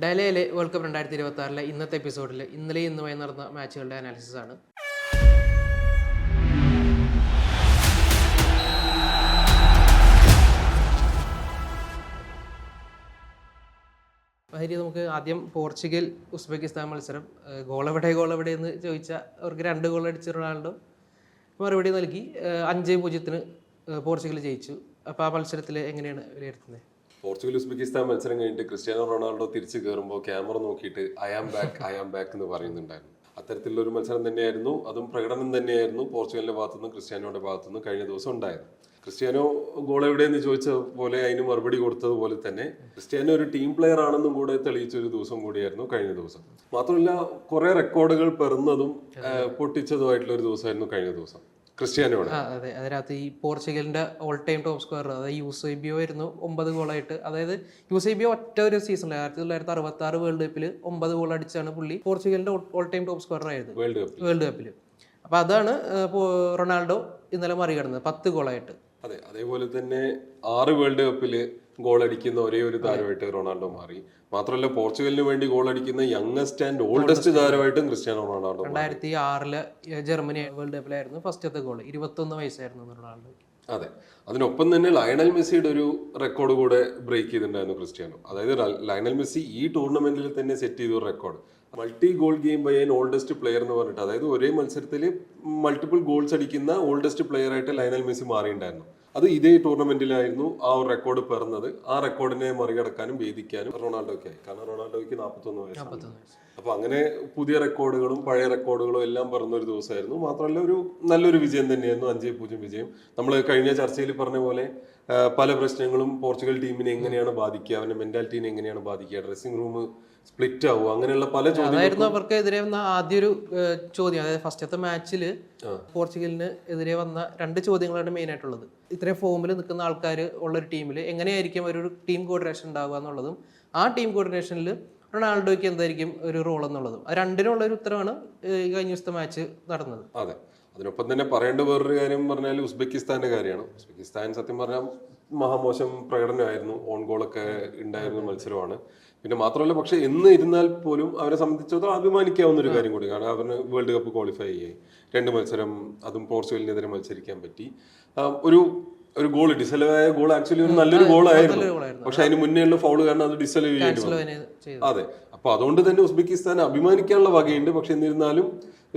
ഡയലയിലെ world cup 2026 ഇന്നത്തെ എപ്പിസോഡിൽ ഇന്നലെയും ഇന്നുമായി നടന്ന മാച്ചുകളുടെ അനാലിസിസ് ആണ്. അതിൽ നമുക്ക് ആദ്യം പോർച്ചുഗൽ ഉസ്ബെക്കിസ്ഥാൻ മത്സരം ഗോളെവിടെ എന്ന് ചോദിച്ചാൽ അവർക്ക് 2 ഗോൾ അടിച്ച റൊണാൾഡോ മറുപടി നൽകി 5-0 പോർച്ചുഗൽ ജയിച്ചു. അപ്പോൾ ആ മത്സരത്തിൽ എങ്ങനെയാണ് വിലയിരുത്തുന്നത്? പോർച്ചുഗൽ ഉസ്ബെക്കിസ്ഥാൻ മത്സരം കഴിഞ്ഞിട്ട് ക്രിസ്ത്യാനോ റൊണാൾഡോ തിരിച്ചു കയറുമ്പോൾ ക്യാമറ നോക്കിയിട്ട് ഐ ആം ബാക്ക് എന്ന് പറയുന്നുണ്ടായിരുന്നു. അത്തരത്തിലുള്ള ഒരു മത്സരം തന്നെയായിരുന്നു, അതും പ്രകടനം തന്നെയായിരുന്നു പോർച്ചുഗലിന്റെ ഭാഗത്തുനിന്ന് ക്രിസ്ത്യാനോയുടെ ഭാഗത്തുനിന്ന് കഴിഞ്ഞ ദിവസം ഉണ്ടായത്. ക്രിസ്ത്യാനോ ഗോൾ എവിടെയെന്ന് ചോദിച്ച പോലെ അതിന് മറുപടി കൊടുത്തതുപോലെ തന്നെ ക്രിസ്ത്യാനോ ഒരു ടീം പ്ലെയർ ആണെന്നും കൂടെ തെളിയിച്ച ഒരു ദിവസം കൂടിയായിരുന്നു കഴിഞ്ഞ ദിവസം. മാത്രമല്ല കുറെ റെക്കോർഡുകൾ പിറന്നതും പൊട്ടിച്ചതുമായിട്ടുള്ള ഒരു ദിവസമായിരുന്നു കഴിഞ്ഞ ദിവസം ക്രിസ്ത്യാനോയുടെ. അതെ, അതിനകത്ത് ഈ പോർച്ചുഗലിന്റെ ഓൾ ടൈം ടോപ്പ് സ്കോറർ അതായത് യൂസേബിയോ ആയിരുന്നു 9 ഗോളായിട്ട്. അതായത് യൂസേബിയോ ഒറ്റ ഒരു സീസണിൽ 1966 വേൾഡ് കപ്പിൽ 9 ഗോൾ അടിച്ചാണ് പുള്ളി പോർച്ചുഗലിന്റെ ഓൾ ടൈം ടോപ്പ് സ്കോറർ ആയത് വേൾഡ് കപ്പിൽ. അപ്പൊ അതാണ് റൊണാൾഡോ ഇന്നലെ മറികടന്നത് 10 ഗോളായിട്ട്. അതെ, അതേപോലെ തന്നെ 6 വേൾഡ് കപ്പിൽ ഗോൾ അടിക്കുന്ന ഒരേ ഒരു താരമായിട്ട് റൊണാൾഡോ മാറി. മാത്രമല്ല പോർച്ചുഗലിന് വേണ്ടി ഗോൾ അടിക്കുന്ന യങ്ങസ്റ്റ് ആൻഡ് ഓൾഡസ്റ്റ് താരമായിട്ടും ക്രിസ്ത്യാനോ റൊണാൾഡോ 2006 ജർമ്മനി വേൾഡ് കപ്പിലായിരുന്നു ഫസ്റ്റത്തെ ഗോൾ. 21 വയസ്സായിരുന്നു റൊണാൾഡോ. അതെ, അതിനൊപ്പം തന്നെ ലയണൽ മെസ്സിയുടെ ഒരു റെക്കോർഡ് കൂടെ ബ്രേക്ക് ചെയ്തിട്ടുണ്ടായിരുന്നു ക്രിസ്ത്യാനോ. അതായത് ലയണൽ മെസ്സി ഈ ടൂർണമെന്റിൽ തന്നെ സെറ്റ് ചെയ്ത ഒരു record, multi goal game by an oldest player എന്ന് പറഞ്ഞിട്ട്, അതായത് ഒരേ മത്സരത്തിൽ മൾട്ടിപ്പിൾ ഗോൾസ് അടിക്കുന്ന ഓൾഡസ്റ്റ് പ്ലെയർ ആയിട്ട് ലയണൽ മെസ്സി മാറിയിട്ടുണ്ടായിരുന്നു. അത് ഇതേ ടൂർണമെന്റിലായിരുന്നു ആ ഒരു റെക്കോർഡ് പിറന്നത്. ആ റെക്കോർഡിനെ മറികടക്കാനും വേദിക്കാനും റൊണാൾഡോയ്ക്കായി. കാരണം റൊണാൾഡോയ്ക്ക് 41 വയസ്സാണ്. അപ്പൊ അങ്ങനെ പുതിയ റെക്കോർഡുകളും പഴയ റെക്കോർഡുകളും എല്ലാം പിറന്ന ഒരു ദിവസമായിരുന്നു. മാത്രമല്ല ഒരു നല്ലൊരു വിജയം തന്നെയായിരുന്നു, 5-0 വിജയം. നമ്മൾ കഴിഞ്ഞ ചർച്ചയിൽ പറഞ്ഞ പോലെ പല പ്രശ്നങ്ങളും പോർച്ചുഗൽ ടീമിനെ എങ്ങനെയാണ് ബാധിക്കുക, അവന്റെ മെന്റാലിറ്റീനെ എങ്ങനെയാണ് ബാധിക്കുക, ഡ്രസ്സിംഗ് റൂം സ്പ്ലിറ്റ് ആവുക, അങ്ങനെയുള്ള പല ചോദ്യങ്ങളായിരുന്നു അവർക്കെതിരെ വന്ന ആദ്യൊരു ചോദ്യം. അതായത് ഫസ്റ്റത്തെ മാച്ചിൽ പോർച്ചുഗലിന് എതിരെ വന്ന 2 ചോദ്യങ്ങളാണ് മെയിൻ ആയിട്ടുള്ളത്. ഇത്രയും ഫോമിൽ നിൽക്കുന്ന ആൾക്കാർ ഉള്ളൊരു ടീമിൽ എങ്ങനെയായിരിക്കും ഒരു ടീം കോർഡിനേഷൻ ഉണ്ടാവുക എന്നുള്ളതും, ആ ടീം കോർഡിനേഷനിൽ റൊണാൾഡോയ്ക്ക് എന്തായിരിക്കും ഒരു റോൾ എന്നുള്ളതും, ആ രണ്ടിനുള്ള ഒരു ഉത്തരവാണ് കഴിഞ്ഞ ദിവസത്തെ മാച്ച് നടന്നത്. അതെ, അതിനൊപ്പം തന്നെ പറയേണ്ട വേറൊരു കാര്യം പറഞ്ഞാൽ ഉസ്ബെക്കിസ്ഥാന്റെ കാര്യമാണ്. ഉസ്ബെക്കിസ്ഥാൻ സത്യം പറഞ്ഞാൽ മഹാമോശം പ്രകടനമായിരുന്നു, ഓൺ ഗോളൊക്കെ ഉണ്ടായിരുന്ന മത്സരമാണ്. പിന്നെ മാത്രമല്ല, പക്ഷെ എന്ന് ഇരുന്നാൽ പോലും അവരെ സംബന്ധിച്ചിടത്തോളം അഭിമാനിക്കാവുന്ന ഒരു കാര്യം കൂടി. കാരണം അവന് വേൾഡ് കപ്പ് ക്വാളിഫൈ ആയി, 2 മത്സരം അതും പോർച്ചുഗലിനെതിരെ മത്സരിക്കാൻ പറ്റി. ഒരു ഗോൾ ഡിസലവായ ഗോൾ ആക്ച്വലി ഒരു നല്ലൊരു ഗോളായിരുന്നു, പക്ഷെ അതിന് മുന്നേയുള്ള ഫൗള് കാരണം അത് ഡിസലവ് ചെയ്യേണ്ടി. അതെ, അപ്പൊ അതുകൊണ്ട് തന്നെ ഉസ്ബെക്കിസ്ഥാൻ അഭിമാനിക്കാനുള്ള വകയുണ്ട്. പക്ഷെ എന്നിരുന്നാലും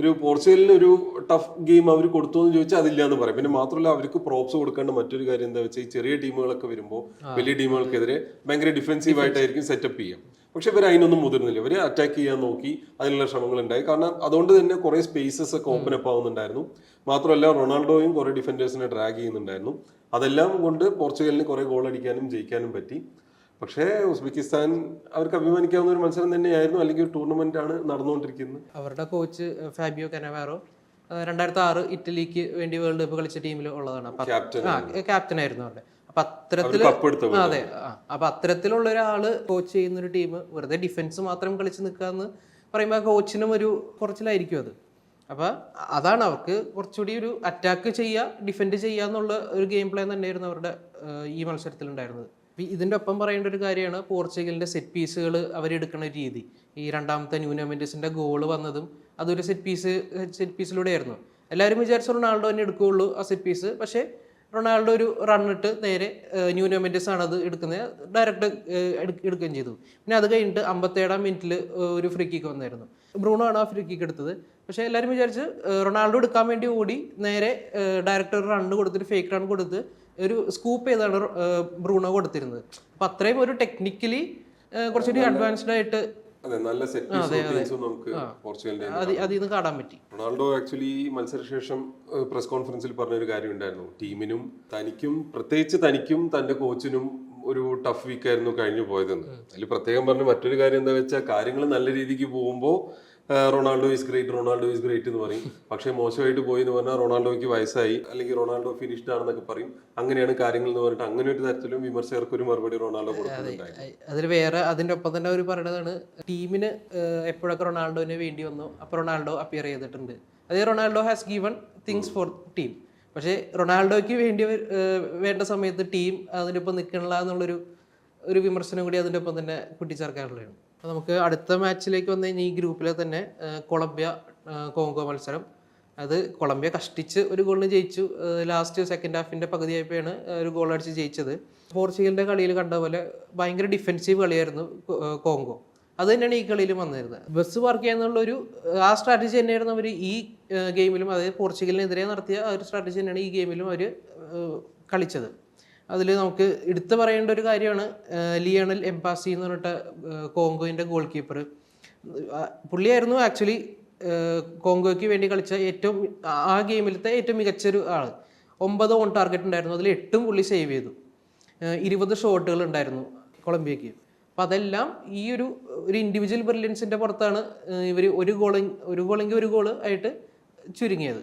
ഒരു പോർച്ചുഗലിന് ഒരു ടഫ് ഗെയിം അവർ കൊടുത്തു എന്ന് ചോദിച്ചാൽ അതില്ല എന്ന് പറയാം. പിന്നെ മാത്രമല്ല, അവർക്ക് പ്രോപ്സ് കൊടുക്കേണ്ട മറ്റൊരു കാര്യം എന്താ വെച്ചാൽ, ഈ ചെറിയ ടീമുകളൊക്കെ വരുമ്പോൾ വലിയ ടീമുകൾക്കെതിരെ ഭയങ്കര ഡിഫെൻസീവ് ആയിട്ടായിരിക്കും സെറ്റപ്പ് ചെയ്യാം. പക്ഷെ ഇവർ അതിനൊന്നും മുതിർന്നില്ല, ഇവർ അറ്റാക്ക് ചെയ്യാൻ നോക്കി, അതിനുള്ള ശ്രമങ്ങൾ ഉണ്ടായി. കാരണം അതുകൊണ്ട് തന്നെ കുറെ സ്പേസസ് ഒക്കെ ഓപ്പൺ അപ്പ് ആവുന്നുണ്ടായിരുന്നു. മാത്രമല്ല റൊണാൾഡോയും കുറെ ഡിഫൻഡേഴ്സിനെ ഡ്രാഗ് ചെയ്യുന്നുണ്ടായിരുന്നു. അതെല്ലാം കൊണ്ട് പോർച്ചുഗലിന് കുറെ ഗോൾ അടിക്കാനും ജയിക്കാനും പറ്റി. പക്ഷേ ഉസ്ബെക്കിസ്ഥാൻ അവർക്ക് അഭിമാനിക്കാവുന്ന ഒരു മത്സരം തന്നെയായിരുന്നു, അല്ലെങ്കിൽ ഒരു ടൂർണമെന്റ് ആണ് നടന്നുകൊണ്ടിരിക്കുന്നത്. അവരുടെ കോച്ച് ഫാബിയോ കനവാറോ 2006 ഇറ്റലിക്ക് വേണ്ടി വേൾഡ് കപ്പ് കളിച്ച ടീമിൽ ഉള്ളതാണ്, ക്യാപ്റ്റൻ ആയിരുന്നു അവരുടെ. അപ്പൊ അത്തരത്തിലുള്ള ഒരാള് കോച്ച് ചെയ്യുന്ന ഒരു ടീം വെറുതെ ഡിഫൻസ് മാത്രം കളിച്ച് നിൽക്കാന്ന് പറയുമ്പോൾ കോച്ചിനും ഒരു കുറച്ചിലായിരിക്കും അത്. അപ്പൊ അതാണ് അവർക്ക് കുറച്ചുകൂടി ഒരു അറ്റാക്ക് ചെയ്യുക, ഡിഫെൻഡ് ചെയ്യുക എന്നുള്ള ഒരു ഗെയിം പ്ലാൻ തന്നെയായിരുന്നു അവരുടെ ഈ മത്സരത്തിൽ ഉണ്ടായിരുന്നത്. ഇതിന്റെ ഒപ്പം പറയേണ്ട ഒരു കാര്യമാണ് പോർച്ചുഗലിന്റെ സെറ്റ് പീസുകൾ അവരെടുക്കുന്ന രീതി. ഈ രണ്ടാമത്തെ ന്യൂനോ മെൻഡസിന്റെ ഗോള് വന്നതും അതൊരു സെറ്റ് പീസിലൂടെ ആയിരുന്നു. എല്ലാവരും വിചാരിച്ച റൊണാൾഡോ തന്നെ എടുക്കുകയുള്ളൂ ആ സെറ്റ് പീസ്. പക്ഷേ റൊണാൾഡോ ഒരു റണ്ണിട്ട് നേരെ ന്യൂനോ മെൻഡസ് ആണ് അത് എടുക്കുന്നത്, ഡയറക്റ്റ് എടുക്കുകയും ചെയ്തു. പിന്നെ അത് കഴിഞ്ഞിട്ട് 57-ാം മിനിറ്റിൽ ഒരു ഫ്രീ കിക്ക് വന്നായിരുന്നു. ബ്രൂണോ ആണ് ആ ഫ്രീ കിക്ക് എടുത്തത്. പക്ഷേ എല്ലാവരും വിചാരിച്ച് റൊണാൾഡോ എടുക്കാൻ വേണ്ടി ഓടി നേരെ ഡയറക്റ്റ് ഒരു റണ്ണ് കൊടുത്തിട്ട് ഫേക്ക് റൺ കൊടുത്ത് ഒരു സ്കൂപ്പ് ചെയ്താണ് ബ്രൂണോ കൊടുത്തിരുന്നത്. അപ്പൊ അത്രയും ഒരു ടെക്നിക്കലി കുറച്ചുകൂടി അഡ്വാൻസ്ഡ് ആയിട്ട് നല്ല അതിന്ന് കാണാൻ പറ്റി. റൊണാൾഡോ ആക്ച്വലി മത്സരശേഷം പ്രസ് കോൺഫറൻസിൽ പറഞ്ഞൊരു കാര്യം ഉണ്ടായിരുന്നു, ടീമിനും പ്രത്യേകിച്ച് തനിക്കും തന്റെ കോച്ചിനും ഒരു ടഫ് വീക്ക് ആയിരുന്നു കഴിഞ്ഞു പോയതെന്ന്. അതിൽ പ്രത്യേകം പറഞ്ഞ മറ്റൊരു കാര്യം എന്താ വെച്ചാൽ, കാര്യങ്ങൾ നല്ല രീതിക്ക് പോകുമ്പോൾ റൊണാൾഡോ ഈസ് ഗ്രേറ്റ് എന്ന് പറയും. പക്ഷെ മോശമായിട്ട് പോയി എന്ന് പറഞ്ഞാൽ റൊണാൾഡോയ്ക്ക് വയസ്സായി, അല്ലെങ്കിൽ റൊണാൾഡോ ഫിനിഷ്ഡ് ആണെന്നൊക്കെ പറയും. അങ്ങനെയാണ് കാര്യങ്ങൾ എന്ന് പറഞ്ഞിട്ട് അങ്ങനെ ഒരു തരത്തിലും വിമർശകർക്ക് ഒരു മറുപടി റൊണാൾഡോ കൊടുക്കുന്നുണ്ടായി. അതിൽ വേറെ അതിന്റെ ഒപ്പം തന്നെ അവർ പറയുന്നതാണ്, ടീമിന് എപ്പോഴൊക്കെ റൊണാൾഡോന് വേണ്ടി വന്നു അപ്പോൾ റൊണാൾഡോ അപ്പിയർ ചെയ്തിട്ടുണ്ട്. അതേ Ronaldo has given things for team. പക്ഷേ റൊണാൾഡോയ്ക്ക് വേണ്ടി വേണ്ട സമയത്ത് ടീം അതിൻ്റെ ഒപ്പം നിൽക്കണില്ല എന്നുള്ളൊരു വിമർശനം കൂടി അതിൻ്റെ ഒപ്പം തന്നെ കൂട്ടിച്ചേർക്കാറുള്ളതാണ്. അപ്പോൾ നമുക്ക് അടുത്ത മാച്ചിലേക്ക് വന്നു കഴിഞ്ഞാൽ ഈ ഗ്രൂപ്പിലെ തന്നെ കൊളംബിയ കോങ്കോ മത്സരം. അത് കൊളംബിയ കഷ്ടിച്ച് ഒരു ഗോളിന് ജയിച്ചു. ലാസ്റ്റ് സെക്കൻഡ് ഹാഫിൻ്റെ പകുതിയായപ്പോഴാണ് ഒരു ഗോൾ അടിച്ച് ജയിച്ചത്. പോർച്ചുഗലിൻ്റെ കളിയിൽ കണ്ട പോലെ ഭയങ്കര ഡിഫെൻസീവ് കളിയായിരുന്നു കോങ്കോ. അത് തന്നെയാണ് ഈ കളിയിൽ വന്നിരുന്നത്. ബസ് പാർക്ക് ചെയ്യാന്നുള്ളൊരു ആ സ്ട്രാറ്റജി തന്നെയായിരുന്നു അവർ ഈ ഗെയിമിലും, അതായത് പോർച്ചുഗലിനെതിരെ നടത്തിയ ആ ഒരു സ്ട്രാറ്റജി തന്നെയാണ് ഈ ഗെയിമിലും അവർ കളിച്ചത്. അതിൽ നമുക്ക് എടുത്തു പറയേണ്ട ഒരു കാര്യമാണ് ലിയണൽ എംബാസി എന്ന് പറഞ്ഞിട്ട് കോങ്കോയിൻ്റെ ഗോൾ കീപ്പർ. പുള്ളിയായിരുന്നു ആക്ച്വലി കോങ്കോയ്ക്ക് വേണ്ടി കളിച്ച ആ ഗെയിമിലത്തെ ഏറ്റവും മികച്ചൊരു ആൾ. 9 ഓൺ ടാർഗറ്റ് ഉണ്ടായിരുന്നു, അതിൽ 8 പുള്ളി സേവ് ചെയ്തു. 20 ഷോട്ടുകൾ ഉണ്ടായിരുന്നു കൊളംബിയക്ക്. അപ്പം അതെല്ലാം ഈ ഒരു ഇൻഡിവിജ്വൽ ബ്രില്യൻസിൻ്റെ പുറത്താണ് ഇവർ ഒരു ഗോളെങ്കിൽ ഒരു ഗോൾ ആയിട്ട് ചുരുങ്ങിയത്.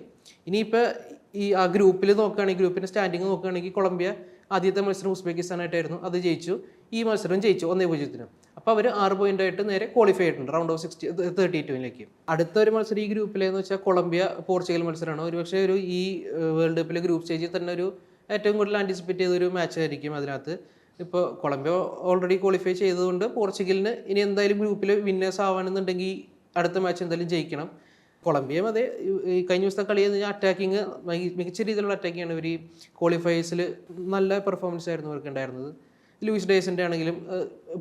ഇനിയിപ്പോൾ ഈ ആ ഗ്രൂപ്പിൽ നോക്കുകയാണെങ്കിൽ, ഗ്രൂപ്പിൻ്റെ സ്റ്റാൻഡിങ് നോക്കുകയാണെങ്കിൽ കൊളംബിയ ആദ്യത്തെ മത്സരം ഉസ്ബെക്കിസ്ഥാനായിട്ടായിരുന്നു, അത് ജയിച്ചു. ഈ മത്സരം ജയിച്ചു 1-0. അപ്പോൾ അവർ 6 പോയിൻ്റായിട്ട് നേരെ ക്വാളിഫൈ ആയിട്ടുണ്ട് റൗണ്ട് ഓഫ് 32-ലേക്ക്. അടുത്തൊരു മത്സരം ഈ ഗ്രൂപ്പിലെന്ന് വെച്ചാൽ കൊളംബിയ പോർച്ചുഗൽ മത്സരമാണ്. ഒരുപക്ഷെ ഈ വേൾഡ് കപ്പിലെ ഗ്രൂപ്പ് സ്റ്റേജിൽ തന്നെ ഏറ്റവും കൂടുതൽ ആൻറ്റിസിപ്പേറ്റ് ചെയ്തൊരു മാച്ച് ആയിരിക്കും. അതിനകത്ത് ഇപ്പോൾ കൊളംബിയ ഓൾറെഡി ക്വാളിഫൈ ചെയ്തതുകൊണ്ട് പോർച്ചുഗലിന് ഇനി എന്തായാലും ഗ്രൂപ്പിൽ വിന്നേഴ്സ് ആവാണെന്നുണ്ടെങ്കിൽ അടുത്ത മാച്ച് എന്തായാലും ജയിക്കണം. കൊളംബിയയും അതെ, ഈ കഴിഞ്ഞ ദിവസത്തെ കളി എന്ന് പറഞ്ഞാൽ അറ്റാക്കിങ് മികച്ച രീതിയിലുള്ള അറ്റാക്കിങ്ങാണ്. ഇവർ ഈ ക്വാളിഫയേഴ്സിൽ നല്ല പെർഫോമൻസ് ആയിരുന്നു അവർക്ക് ഉണ്ടായിരുന്നത്. ലൂയിസ് ഡേസിൻ്റെ ആണെങ്കിലും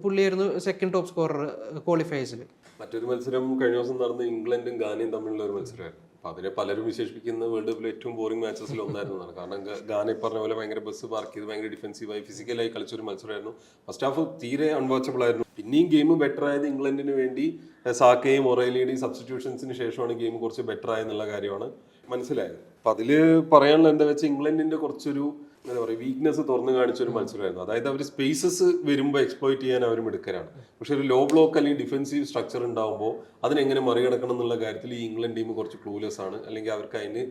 പുള്ളിയായിരുന്നു സെക്കൻഡ് ടോപ്പ് സ്കോറർ ക്വാളിഫയേഴ്സിൽ. മറ്റൊരു മത്സരം കഴിഞ്ഞ ദിവസം നടന്ന ഇംഗ്ലണ്ടും ഗാനയും തമ്മിലുള്ള ഒരു മത്സരമായിരുന്നു. അപ്പോൾ അതിനെ പലരും വിശേഷിപ്പിക്കുന്ന വേൾഡ് കപ്പിലെ ഏറ്റവും ബോറിംഗ് മാച്ചസിൽ ഒന്നായിരുന്നതാണ്. കാരണം ഗാന പറഞ്ഞ പോലെ ഭയങ്കര ബസ് പാർക്ക് ചെയ്ത് ഭയങ്കര ഡിഫെൻസീവായി ഫിസിക്കലായി കളിച്ചൊരു മത്സരമായിരുന്നു. ഫസ്റ്റ് ഹാഫ് തീരെ അൺവാച്ചബിൾ ആയിരുന്നു. പിന്നെയും ഗെയിം ബെറ്റർ ആയത് ഇംഗ്ലണ്ടിന് വേണ്ടി സാക്കയും ഒറേലിയുടെയും സബ്സ്റ്റിറ്റ്യൂഷൻസിന് ശേഷമാണ് ഗെയിം കുറച്ച് ബെറ്റർ ആയെന്നുള്ള കാര്യമാണ് മനസ്സിലായത്. അപ്പം അതിൽ പറയാനുള്ള എന്താ വെച്ചാൽ ഇംഗ്ലണ്ടിന്റെ കുറച്ചൊരു എന്താ പറയുക വീക്ക്നെസ് തുറന്നു കാണിച്ചൊരു മത്സരമായിരുന്നു. അതായത് അവർ സ്പേസസ് വരുമ്പോൾ എക്സ്പ്ലോയിറ്റ് ചെയ്യാൻ അവർ മിടുക്കരാണ്. പക്ഷെ ഒരു ലോ ബ്ലോക്ക് അല്ലെങ്കിൽ ഡിഫെൻസീവ് സ്ട്രക്ചർ ഉണ്ടാകുമ്പോൾ അതിനെങ്ങനെ മറികടക്കണം എന്നുള്ള കാര്യത്തിൽ ഈ ഇംഗ്ലണ്ട് ടീം കുറച്ച് ക്ലൂലെസ് ആണ്, അല്ലെങ്കിൽ അവർക്ക് അതിന്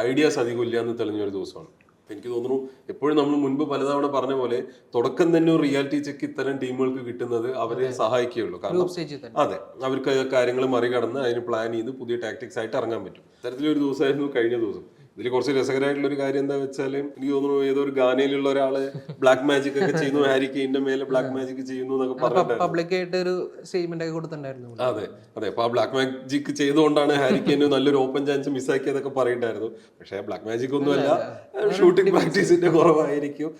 ഐഡിയാസ് അധികം ഇല്ല എന്ന് തെളിഞ്ഞൊരു ദിവസമാണ്. എനിക്ക് തോന്നുന്നു എപ്പോഴും നമ്മൾ മുൻപ് പലതവണ പറഞ്ഞ പോലെ തുടക്കം തന്നെ ഒരു റിയാലിറ്റി ചെക്ക് ഇത്തരം ടീമുകൾക്ക് കിട്ടുന്നത് അവരെ സഹായിക്കുകയുള്ളൂ. കാരണം അതെ, അവർക്ക് കാര്യങ്ങൾ മറികടന്ന് അതിന് പ്ലാൻ ചെയ്ത് പുതിയ ടാക്ടിക്സ് ആയിട്ട് ഇറങ്ങാൻ പറ്റും. ഇത്തരത്തിലൊരു ദിവസമായിരുന്നു കഴിഞ്ഞ ദിവസം. ഇതിൽ കുറച്ച് രസകരമായിട്ടുള്ള ഒരു കാര്യം എന്താ വെച്ചാൽ, എനിക്ക് തോന്നുന്നു ഏതോ ഒരു ഗാനയിലുള്ള ഒരാള് ബ്ലാക്ക് മാജിക് ഒക്കെ ചെയ്യുന്നു, ഹാരി കെയിന്റെ മേലെ ബ്ലാക്ക് മാജിക് ചെയ്യുന്നു എന്നൊക്കെ പറഞ്ഞിട്ടുണ്ടായിരുന്നു. അതെ അതെ, അപ്പൊ ആ ബ്ലാക്ക് മാജിക് ചെയ്തുകൊണ്ടാണ് ഹാരി കെയിന് നല്ലൊരു ഓപ്പൺ ചാൻസ് മിസ്സാക്കിയതൊക്കെ പറയുണ്ടായിരുന്നു. പക്ഷെ ബ്ലാക്ക് മാജിക് ഒന്നുമല്ല, ഷൂട്ടിംഗ് പ്രാക്ടീസിന്റെ കുറവായിരിക്കും,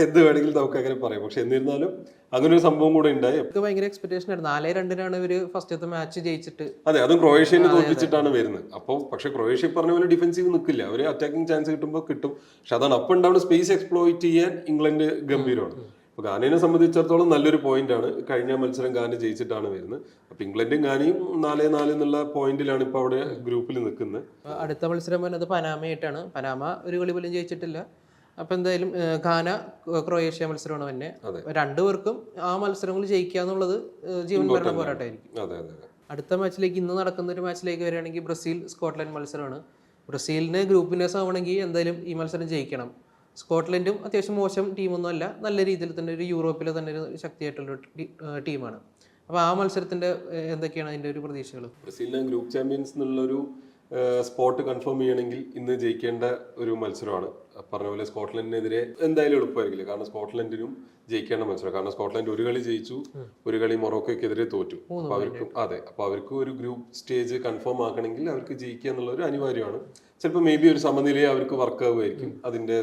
എന്ത് വേണമെങ്കിലും നമുക്ക് അങ്ങനെ പറയാം. പക്ഷെ എന്നിരുന്നാലും അങ്ങനെ ഒരു സംഭവം കൂടെ ഉണ്ടായി. ഭയങ്കര എക്സ്പെക്ടേഷൻ ആയിരുന്നു. 4-2 ഇവര് ഫസ്റ്റത്തെ മാച്ച് ജയിച്ചിട്ട്, അതെ, അതും ക്രൊയേഷ്യനെ തോൽപ്പിച്ചിട്ടാണ് വരുന്നത്. അപ്പോൾ പക്ഷെ ക്രൊയേഷ്യ പറഞ്ഞ പോലെ ഡിഫെൻസീവ് നിൽക്കില്ല, അവര് അറ്റാക്കിംഗ് ചാൻസ് കിട്ടുമ്പോൾ കിട്ടും. പക്ഷെ അതാണ് up and down space exploit ചെയ്യാൻ ഇംഗ്ലണ്ട് ഗംഭീരമാണ്. അപ്പൊ ഗാനയെ സംബന്ധിച്ചിടത്തോളം നല്ലൊരു പോയിന്റ് ആണ്. കഴിഞ്ഞ മത്സരം ഗാന ജയിച്ചിട്ടാണ് വരുന്നത്. അപ്പൊ ഇംഗ്ലണ്ടും ഗാനയും 4-4 എന്നുള്ള പോയിന്റിലാണ് ഇപ്പൊ അവിടെ ഗ്രൂപ്പിൽ നിൽക്കുന്നത്. അടുത്ത മത്സരം വരുന്നത് പനാമയായിട്ടാണ്. പനാമ ഒരു കളി പോലും ജയിച്ചിട്ടില്ല. അപ്പൊ എന്തായാലും ഘാന ക്രൊയേഷ്യ മത്സരമാണ് തന്നെ. രണ്ടുപേർക്കും ആ മത്സരങ്ങൾ ജയിക്കുക എന്നുള്ളത് ജീവൻ മരണ പോരാട്ടമായിരിക്കും. അടുത്ത മാച്ചിലേക്ക് ഇന്ന് നടക്കുന്ന ഒരു മാച്ചിലേക്ക് വരികയാണെങ്കിൽ ബ്രസീൽ സ്കോട്ട്ലൻഡ് മത്സരമാണ്. ബ്രസീലിന് ഗ്രൂപ്പ് വിന്നേഴ്സ് ആവണമെങ്കിൽ എന്തായാലും ഈ മത്സരം ജയിക്കണം. സ്കോട്ട്ലൻഡും അത്യാവശ്യം മോശം ടീമൊന്നും അല്ല, നല്ല രീതിയിൽ തന്നെ ഒരു യൂറോപ്പിലെ തന്നെ ഒരു ശക്തിയായിട്ടുള്ള ടീമാണ്. അപ്പോൾ ആ മത്സരത്തിന്റെ എന്തൊക്കെയാണ് അതിന്റെ ഒരു പ്രതീക്ഷകൾ? ബ്രസീലിന് ഗ്രൂപ്പ് ചാമ്പ്യൻസ് എന്നുള്ളൊരു സ്പോട്ട് കൺഫേം ചെയ്യണമെങ്കിൽ ഇന്ന് ജയിക്കേണ്ട ഒരു മത്സരമാണ്. പറഞ്ഞ പോലെ സ്കോട്ട്ലൻഡിനെതിരെ എന്തായാലും എളുപ്പമായിരിക്കില്ല, കാരണം സ്കോട്ട്ലൻഡിനും ജയിക്കേണ്ട മത്സരം. കാരണം സ്കോട്ട്ലൻഡ് ഒരു കളി ജയിച്ചു, ഒരു കളി മൊറോക്കോയ്ക്കെതിരെ തോറ്റു. അപ്പൊ അവർക്ക് അപ്പൊ അവർക്ക് ഒരു ഗ്രൂപ്പ് സ്റ്റേജ് കൺഫേം ആക്കണമെങ്കിൽ അവർക്ക് ജയിക്കുക എന്നുള്ളൊരു അനിവാര്യമാണ്. ചിലപ്പോൾ മേ ബി ഒരു സമനിലയെ അവർക്ക് വർക്ക് ആവുമായിരിക്കും. അതിന്റെ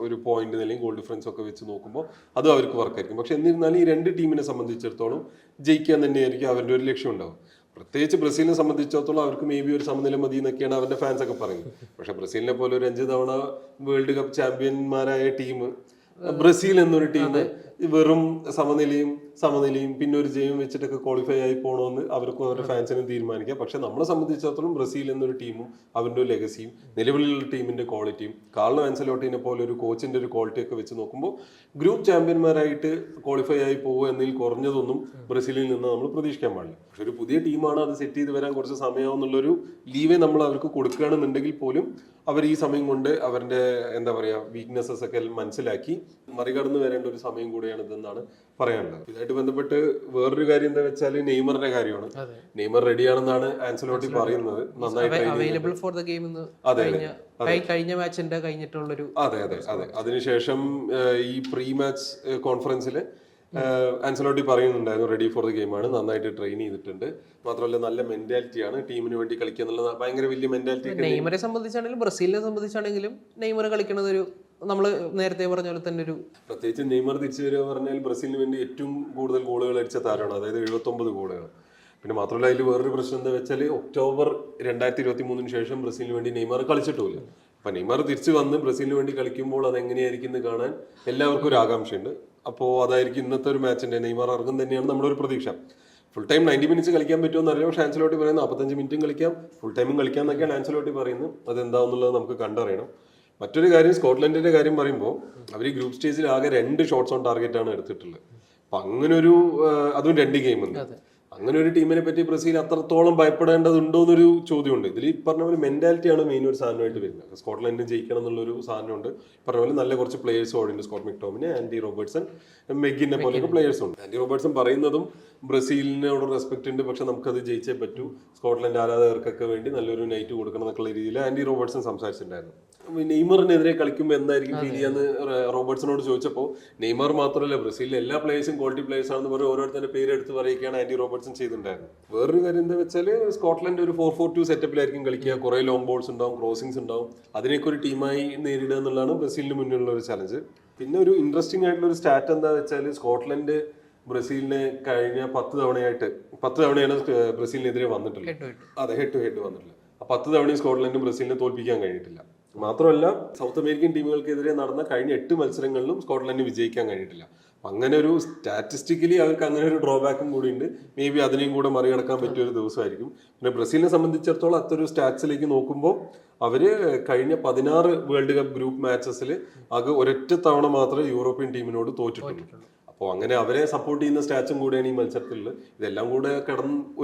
ഒരു പോയിന്റ് നിലയും ഗോൾ ഡിഫറൻസ് ഒക്കെ വെച്ച് നോക്കുമ്പോൾ അതും അവർക്ക് വർക്കായിരിക്കും. പക്ഷെ എന്നിരുന്നാലും ഈ രണ്ട് ടീമിനെ സംബന്ധിച്ചിടത്തോളം ജയിക്കാൻ തന്നെയായിരിക്കും അവരുടെ ഒരു ലക്ഷ്യം ഉണ്ടാവും. പ്രത്യേകിച്ച് ബ്രസീലിനെ സംബന്ധിച്ചിടത്തോളം അവർക്ക് മേ ബി ഒരു സമനില മതി എന്നൊക്കെയാണ് അവരുടെ ഫാൻസ് ഒക്കെ പറയുന്നത്. പക്ഷെ ബ്രസീലിനെ പോലെ ഒരു 5 തവണ വേൾഡ് കപ്പ് ചാമ്പ്യന്മാരായ ടീം, ബ്രസീൽ എന്നൊരു ടീം വെറും സമനിലയും പിന്നെ ഒരു ജയം വെച്ചിട്ടൊക്കെ ക്വാളിഫൈ ആയി പോകണമെന്ന് അവർക്കും അവരുടെ ഫാൻസിനും തീരുമാനിക്കാം. പക്ഷെ നമ്മളെ സംബന്ധിച്ചിടത്തോളം ബ്രസീൽ എന്നൊരു ടീമും അവരുടെ ഒരു ലെഗസിയും നിലവിലുള്ള ടീമിന്റെ ക്വാളിറ്റിയും കാർലോ ആൻസെലോട്ടിനെ പോലെ ഒരു കോച്ചിന്റെ ഒരു ക്വാളിറ്റി ഒക്കെ വെച്ച് നോക്കുമ്പോൾ ഗ്രൂപ്പ് ചാമ്പ്യന്മാരായിട്ട് ക്വാളിഫൈ ആയി പോകുക എന്നതിൽ കുറഞ്ഞതൊന്നും ബ്രസീലിൽ നിന്ന് നമ്മൾ പ്രതീക്ഷിക്കാൻ പാടില്ല. പക്ഷെ ഒരു പുതിയ ടീമാണ്, അത് സെറ്റ് ചെയ്ത് വരാൻ കുറച്ച് സമയമാവുന്നുള്ളൊരു ലീവേ നമ്മൾ അവർക്ക് കൊടുക്കുകയാണെന്നുണ്ടെങ്കിൽ പോലും അവർ ഈ സമയം കൊണ്ട് അവരുടെ എന്താ പറയാ വീക്ക്നെസ്സസ് ഒക്കെ മനസ്സിലാക്കി മറികടന്ന് വരേണ്ട ഒരു സമയം കൂടിയാണ് ഇതെന്നാണ് പറയാനുള്ളത്. ഇതായിട്ട് ബന്ധപ്പെട്ട് വേറൊരു കാര്യം എന്താ വെച്ചാൽ നെയ്മറിന്റെ കാര്യമാണ്. നെയ്മർ റെഡിയാണെന്നാണ് ആൻസലോട്ടി പറയുന്നത്. നന്നായിട്ട് അവൈലബിൾ ഫോർ ദ ഗെയിം കഴിഞ്ഞ മാച്ചിന്റെ കഴിഞ്ഞിട്ടുള്ളൊരു അതെ. അതിനുശേഷം ഈ പ്രീ മാച്ച് കോൺഫറൻസിൽ ആൻസലോട്ടി പറയുന്നുണ്ടായിരുന്നു റെഡി ഫോർ ദ ഗെയിമാണ്, നന്നായിട്ട് ട്രെയിൻ ചെയ്തിട്ടുണ്ട്, മാത്രമല്ല നല്ല മെന്റാലിറ്റിയാണ്, ടീമിന് വേണ്ടി കളിക്കുക എന്നുള്ള ഭയങ്കര വലിയ മെന്റാലിറ്റി. നെയ്മറെ സംബന്ധിച്ചാണെങ്കിലും ബ്രസീലിനെ സംബന്ധിച്ചാണെങ്കിലും നെയ്മർ കളിക്കുന്നത് ഒരു നമ്മൾ നേരത്തെ പറഞ്ഞ പോലെ തന്നെ ഒരു പ്രത്യേകിച്ച് നെയ്മർ തിരിച്ചു വരിക പറഞ്ഞാൽ ബ്രസീലിന് വേണ്ടി ഏറ്റവും കൂടുതൽ ഗോളുകൾ അടിച്ച താരമാണ്, അതായത് 79 ഗോളുകൾ. പിന്നെ മാത്രമല്ല അതിൽ വേറൊരു പ്രശ്നം എന്താ വെച്ചാൽ ഒക്ടോബർ 2023 ശേഷം ബ്രസീലിന് വേണ്ടി നെയ്മർ കളിച്ചിട്ടില്ല. അപ്പൊ നെയ്മർ തിരിച്ചു വന്ന് ബ്രസീലിന് വേണ്ടി കളിക്കുമ്പോൾ അത് എങ്ങനെയായിരിക്കും എന്ന് കാണാൻ എല്ലാവർക്കും ഒരു ആകാംക്ഷയുണ്ട്. അപ്പോൾ അതായിരിക്കും ഇന്നത്തെ ഒരു മാച്ചിന്റെ നെയ്മർ ഇറങ്ങും തന്നെയാണ് നമ്മുടെ ഒരു പ്രതീക്ഷ. ഫുൾ ടൈം 90 മിനിറ്റ്സ് കളിക്കാൻ പറ്റുമെന്ന് അറിയാം, പക്ഷേ ആൻസലോട്ടി പറയുന്നത് 45 മിനിറ്റും കളിക്കാം, ഫുൾ ടൈമും കളിക്കാം എന്നൊക്കെയാണ് ആൻസലോട്ടി പറയുന്നത്. അതെന്താണെന്നുള്ളത് നമുക്ക് കണ്ടറിയണം. മറ്റൊരു കാര്യം, സ്കോട്ട്ലൻഡിന്റെ കാര്യം പറയുമ്പോൾ അവർ ഈ ഗ്രൂപ്പ് സ്റ്റേജിൽ ആകെ 2 ഷോട്ട്സ് ഓൺ ടാർഗറ്റ് ആണ് എടുത്തിട്ടുള്ളത്. അപ്പൊ അങ്ങനെ ഒരു അതും 2 ഗെയിം ഉണ്ട്. അങ്ങനെ ഒരു ടീമിനെ പറ്റി ബ്രസീൽ അത്രത്തോളം ഭയപ്പെടേണ്ടതുണ്ടോ എന്നൊരു ചോദ്യമുണ്ട്. ഇതിൽ പറഞ്ഞ പോലെ മെന്റാലിറ്റിയാണ് മെയിൻ ഒരു സാധനമായിട്ട് വരുന്നത്. സ്കോട്ട്ലൻഡിന് ജയിക്കണം എന്നുള്ളൊരു സാധനമുണ്ട്. പറഞ്ഞ പോലെ നല്ല കുറച്ച് പ്ലേയേഴ്സ് ഓടുണ്ട്. സ്കോട്ട് മെക്ടോമിനെ, ആൻഡി റോബർട്ട്സൺ, മെഗിനെ പോലെയൊക്കെ പ്ലേയേഴ്സ് ഉണ്ട്. ആൻഡി റോബർട്ട്സൺ പറയുന്നതും ബ്രസീലിനോട് റെസ്പെക്ട് ഉണ്ട്, പക്ഷെ നമുക്കത് ജയിച്ചേ പറ്റൂ, സ്കോട്ട്ലൻഡ് ആരാധകർക്കൊക്കെ വേണ്ടി നല്ലൊരു നൈറ്റ് കൊടുക്കണം എന്നൊക്കെയുള്ള രീതിയിൽ ആൻഡി റോബർട്ട്സൺ സംസാരിച്ചിട്ടുണ്ടായിരുന്നു. നെയ്മറിനെതിരെ കളിക്കുമ്പോൾ എന്തായിരിക്കും ഫീൽ ചെയ്യാന്ന് റോബർട്ട്സനോട് ചോദിച്ചപ്പോൾ നെയ്മർ മാത്രമല്ല ബ്രസീലിലെ എല്ലാ പ്ലേയേഴ്സും ക്വാളിറ്റി പ്ലേയേഴ്സ് ആണെന്ന് പറഞ്ഞ് ഓരോരുത്തരുടെ പേര് എടുത്ത് പറയുകയാണ് ആൻഡി റോബർട്ട്സൺ ചെയ്തിട്ടുണ്ടായിരുന്നു. വേറൊരു കാര്യം എന്താ വെച്ചാൽ സ്കോട്ട്ലൻഡ് ഒരു 4-4-2 സെറ്റപ്പിലായിരിക്കും കളിക്കുക. കുറെ ലോങ് ബോൾസ് ഉണ്ടാവും, ക്രോസിംഗ്സ് ഉണ്ടാവും. അതിനൊക്കെ ഒരു ടീമായി നേരിടുക എന്നുള്ളതാണ് ബ്രസീലിന് മുന്നിലുള്ള ഒരു ചലഞ്ച്. പിന്നെ ഒരു ഇൻട്രസ്റ്റിംഗ് ആയിട്ടുള്ള ഒരു സ്റ്റാറ്റ് എന്താ വെച്ചാൽ സ്കോട്ട്ലൻഡ് ബ്രസീലിനെ കഴിഞ്ഞ 10 തവണയാണ് ബ്രസീലിനെതിരെ വന്നിട്ടുള്ളത്. അതെ, ഹെഡ് ടു ഹെഡ് വന്നിട്ടില്ല. 10 തവണയും സ്കോട്ട്ലൻഡും ബ്രസീലിനെ തോൽപ്പിക്കാൻ കഴിഞ്ഞിട്ടില്ല. മാത്രമല്ല സൗത്ത് അമേരിക്കൻ ടീമുകൾക്കെതിരെ നടന്ന കഴിഞ്ഞ 8 മത്സരങ്ങളിലും സ്കോട്ട്ലൻഡിന് വിജയിക്കാൻ കഴിഞ്ഞിട്ടില്ല. അങ്ങനെ ഒരു സ്റ്റാറ്റിസ്റ്റിക്കലി അവർക്ക് അങ്ങനെ ഒരു ഡ്രോബാക്കും കൂടി ഉണ്ട്. മേ ബി അതിനെയും കൂടെ മറികടക്കാൻ പറ്റിയ ഒരു ദിവസമായിരിക്കും. പിന്നെ ബ്രസീലിനെ സംബന്ധിച്ചിടത്തോളം അത്തൊരു സ്റ്റാറ്റ്സിലേക്ക് നോക്കുമ്പോൾ അവര് കഴിഞ്ഞ 16 വേൾഡ് കപ്പ് ഗ്രൂപ്പ് മാച്ചസിൽ ആകെ ഒരൊറ്റ തവണ മാത്രമേ യൂറോപ്യൻ ടീമിനോട് തോറ്റിട്ടുള്ളൂ. അപ്പോൾ അങ്ങനെ അവരെ സപ്പോർട്ട് ചെയ്യുന്ന സ്റ്റാറ്റ്സും കൂടെയാണ് ഈ മത്സരത്തിലുള്ളത്. ഇതെല്ലാം കൂടെ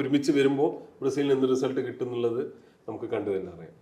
ഒരുമിച്ച് വരുമ്പോൾ ബ്രസീലിന് എന്ത് റിസൾട്ട് കിട്ടുന്നുള്ളത് നമുക്ക് കണ്ടു തന്നെ അറിയാം.